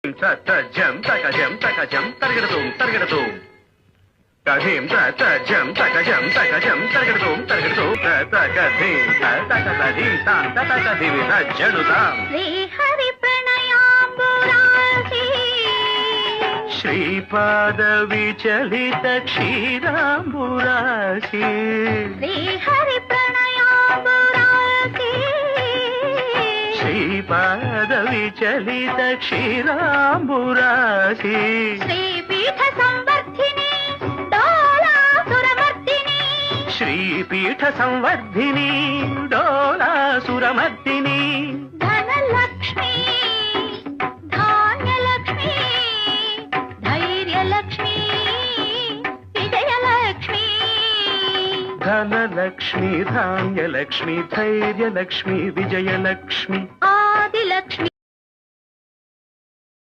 జం తకజం తకజం తరగడతోం తరగడతోం కధీం తకజం తకజం తకజం తరగడతోం తరగడతోం తకధీం తకధీం తాం తకధీం జడుతాం శ్రీ హరి ప్రణయాంబురాసి శ్రీపాద విచలిత క్షీరాంబురాసి శ్రీ హరి ప్రణయాంబురాసి శ్రీపాద విచలిత క్షీరాంబురాసి శ్రీపీఠ సంవర్ధిని డోలాసురమర్దిని శ్రీపీఠ సంవర్ధిని డోలాసురమర్దిని ధనలక్ష్మి ధాన్యలక్ష్మి ధైర్యలక్ష్మి విజయలక్ష్మి ధనలక్ష్మి ధాన్యలక్ష్మి ధైర్యలక్ష్మి విజయలక్ష్మి